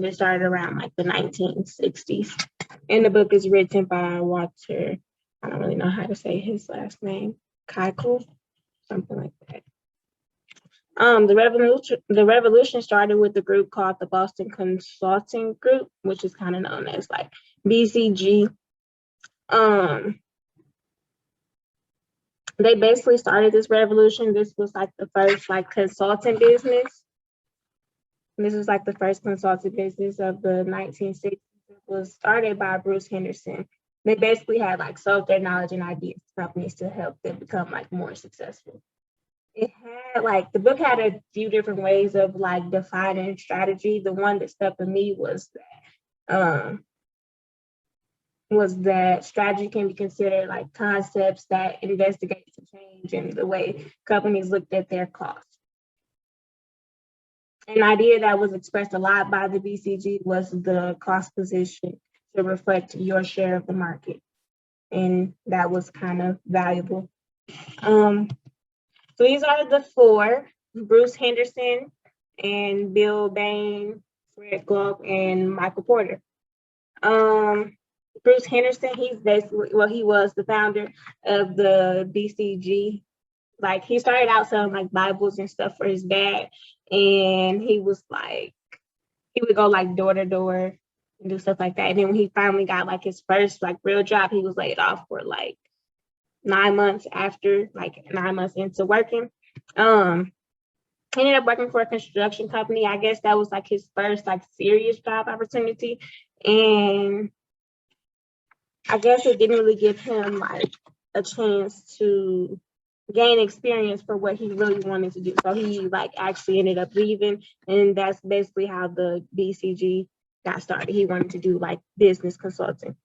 revolution that started around like the 1960s. And the book is written by Walter, I don't really know how to say his last name, Keuchel, something like that. The revolution started with a group called the Boston Consulting Group, which is kind of known as like BCG. They basically started this revolution. This was like the first like consulting business. This was like the first consulting business of the 1960s. It was started by Bruce Henderson. They basically had like sold their knowledge and ideas to companies to help them become like more successful. It had like, the book had a few different ways of like defining strategy. The one that stuck with me was that strategy can be considered like concepts that investigate the change in the way companies looked at their costs. An idea that was expressed a lot by the BCG was the cost position to reflect your share of the market. And that was kind of valuable. So these are the four: Bruce Henderson and Bill Bain, Fred Gluck, and Michael Porter. Bruce Henderson, he was the founder of the BCG. Like, he started out selling like Bibles and stuff for his dad, and he would go like door to door and do stuff like that. And then when he finally got like his first like real job, he was laid off for like 9 months into working. He ended up working for a construction company. I guess that was like his first like serious job opportunity. And I guess it didn't really give him like a chance to gain experience for what he really wanted to do. So he like actually ended up leaving, and that's basically how the BCG got started. He wanted to do like business consulting.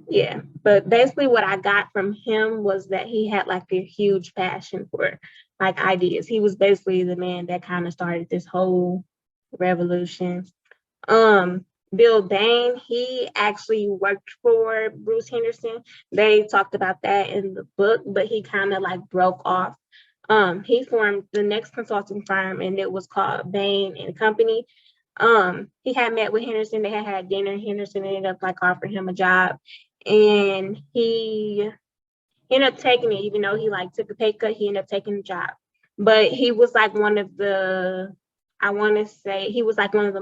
Yeah, but basically what I got from him was that he had like a huge passion for like ideas. He was basically the man that kind of started this whole revolution. Bill Bain, he actually worked for Bruce Henderson. They talked about that in the book, but he kind of like broke off. He formed the next consulting firm, and it was called Bain and Company. He had met with Henderson. They had dinner. Henderson ended up like offering him a job, and he ended up taking it, even though he like took a pay cut. He ended up taking the job, but he was like one of the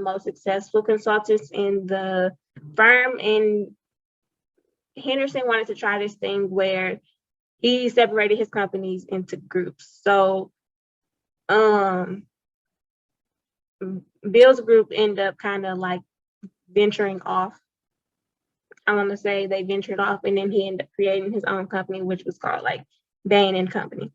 most successful consultants in the firm. And Henderson wanted to try this thing where he separated his companies into groups. So Bill's group ended up kind of like venturing off. I want to say they ventured off, and then he ended up creating his own company, which was called like Bain and Company.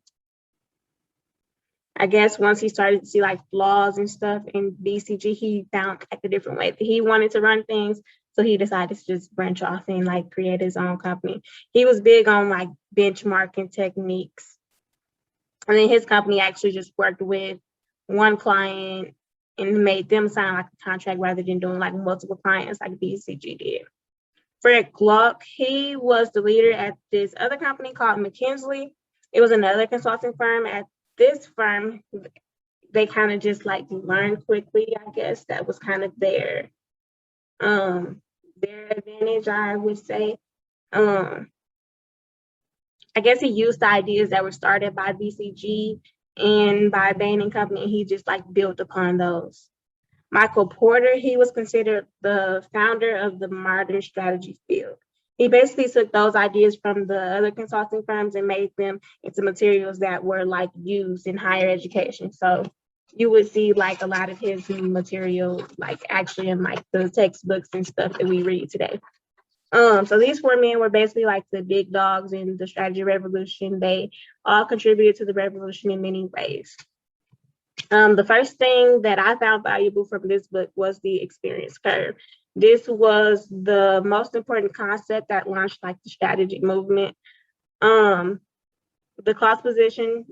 I guess once he started to see like flaws and stuff in BCG, he found like a different way that he wanted to run things. So he decided to just branch off and like create his own company. He was big on like benchmarking techniques. And then his company actually just worked with one client and made them sign like a contract rather than doing like multiple clients like BCG did. Fred Gluck, he was the leader at this other company called McKinsey. It was another consulting firm. At this firm, they kind of just like learned quickly, I guess. That was kind of their advantage, I would say. I guess he used the ideas that were started by BCG and by Bain and Company, and he just like built upon those. Michael Porter, he was considered the founder of the modern strategy field. He basically took those ideas from the other consulting firms and made them into materials that were like used in higher education. So you would see like a lot of his material like actually in like the textbooks and stuff that we read today. So these four men were basically like the big dogs in the strategy revolution. They all contributed to the revolution in many ways. The first thing that I found valuable from this book was the experience curve. This was the most important concept that launched like the strategy movement. The cost position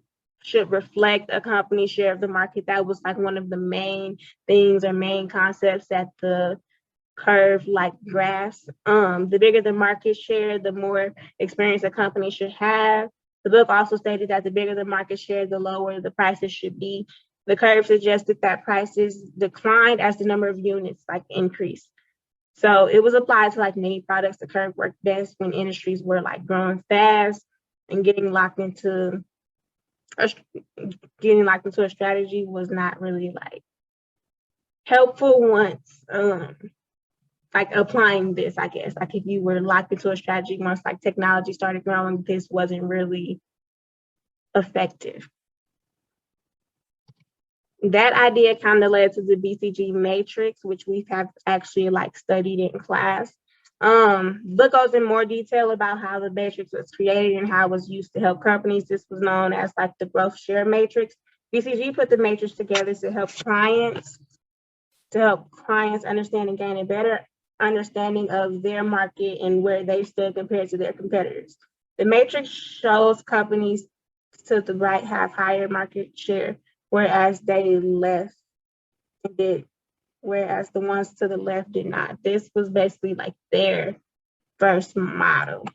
should reflect a company's share of the market. That was like one of the main things or main concepts that the curve like graphs. The bigger the market share, the more experience a company should have. The book also stated that the bigger the market share, the lower the prices should be. The curve suggested that prices declined as the number of units like increased. So it was applied to like many products. The curve worked best when industries were like growing fast and getting locked into a strategy was not really like helpful once like applying this, I guess. Like if you were locked into a strategy once like technology started growing, this wasn't really effective. That idea kind of led to the BCG matrix, which we have actually like studied in class. Book goes in more detail about how the matrix was created and how it was used to help companies. This was known as like the growth share matrix. BCG put the matrix together to help clients understand and gain a better understanding of their market and where they stood compared to their competitors. The matrix shows companies to the right have higher market share, whereas the ones to the left did not. This was basically like their first model.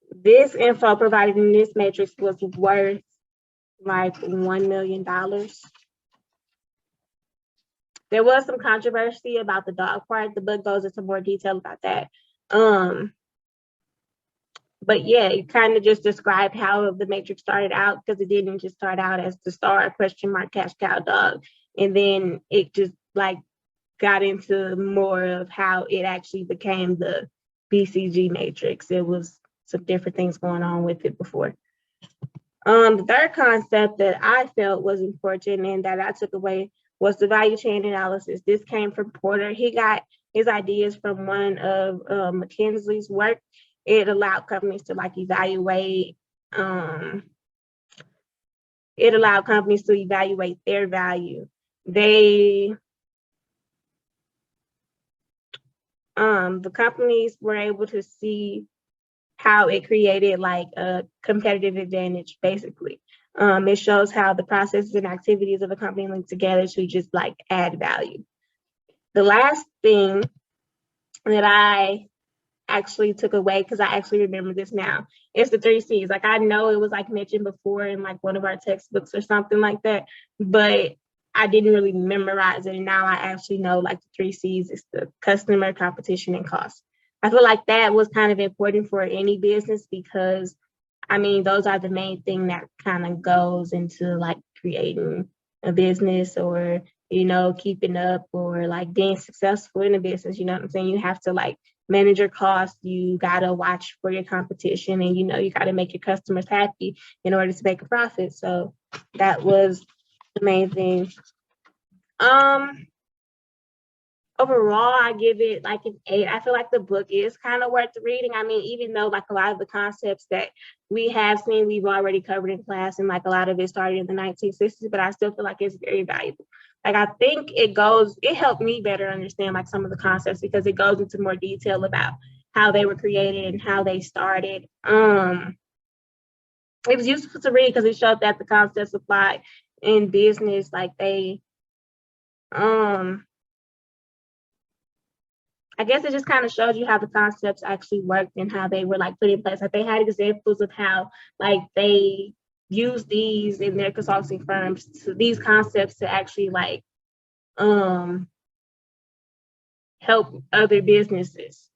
This info provided in this matrix was worth like $1 million. There was some controversy about the dog part. The book goes into more detail about that. But yeah, it kind of just described how the matrix started out, because it didn't just start out as the star, question mark, cash cow, dog. And then it just like got into more of how it actually became the BCG matrix. It was some different things going on with it before. The third concept that I felt was important and that I took away was the value chain analysis. This came from Porter. He got his ideas from one of McKinsey's work. It allowed companies to like evaluate, their value. The companies were able to see how it created like a competitive advantage, basically. It shows how the processes and activities of a company link together to just like add value. The last thing that I actually took away, because I actually remember this now, is the 3 C's. Like I know it was like mentioned before in like one of our textbooks or something like that, but I didn't really memorize it. And now I actually know like the 3 C's is the customer, competition, and cost. I feel like that was kind of important for any business because I mean, those are the main thing that kind of goes into like creating a business or, you know, keeping up or like being successful in a business. You know what I'm saying? You have to like manage your costs. You got to watch for your competition and, you know, you got to make your customers happy in order to make a profit. So that was the main thing. Overall, I give it like an 8. I feel like the book is kind of worth reading. I mean, even though like a lot of the concepts that we have seen, we've already covered in class, and like a lot of it started in the 1960s, but I still feel like it's very valuable. Like I think it helped me better understand like some of the concepts because it goes into more detail about how they were created and how they started. It was useful to read because it showed that the concepts applied in business, like they, I guess it just kind of showed you how the concepts actually worked and how they were like put in place. Like they had examples of how like they use these in their consulting firms to these concepts to actually like help other businesses.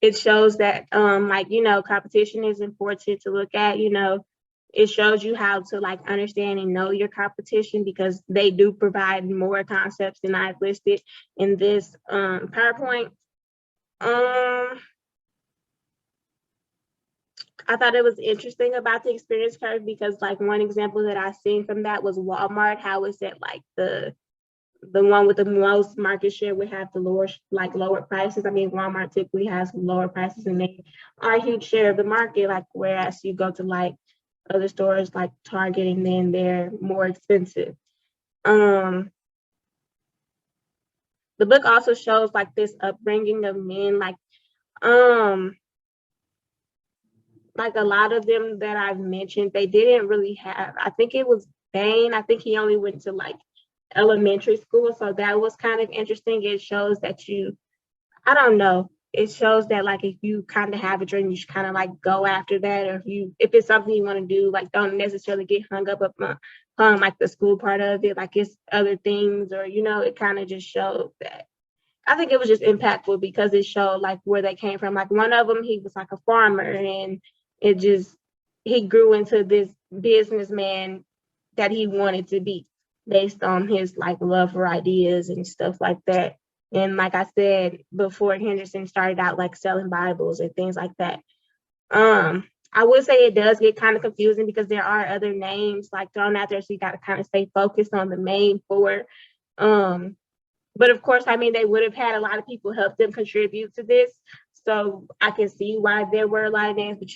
It shows that like, you know, competition is important to look at, you know. It shows you how to like understand and know your competition because they do provide more concepts than I've listed in this PowerPoint. I thought it was interesting about the experience curve because like one example that I seen from that was Walmart, how it said like the one with the most market share would have the lower prices. I mean, Walmart typically has lower prices and they are a huge share of the market, like whereas you go to like other stores like Target and then they're more expensive. The book also shows like this upbringing of men, like a lot of them that I've mentioned, they didn't really have, I think it was Bain, I think he only went to like elementary school. So that was kind of interesting. It shows that I don't know. it shows that like if you kind of have a dream, you should kind of like go after that, or if it's something you want to do, like don't necessarily get hung up on like the school part of it, like it's other things, or it kind of just showed that. I think it was just impactful because it showed like where they came from. Like one of them, he was like a farmer, and it just he grew into this businessman that he wanted to be based on his like love for ideas and stuff like that. And like I said before, Henderson started out like selling Bibles and things like that. I would say it does get kind of confusing because there are other names like thrown out there, so you got to kind of stay focused on the main four. But of course, I mean, they would have had a lot of people help them contribute to this. So I can see why there were a lot of names, but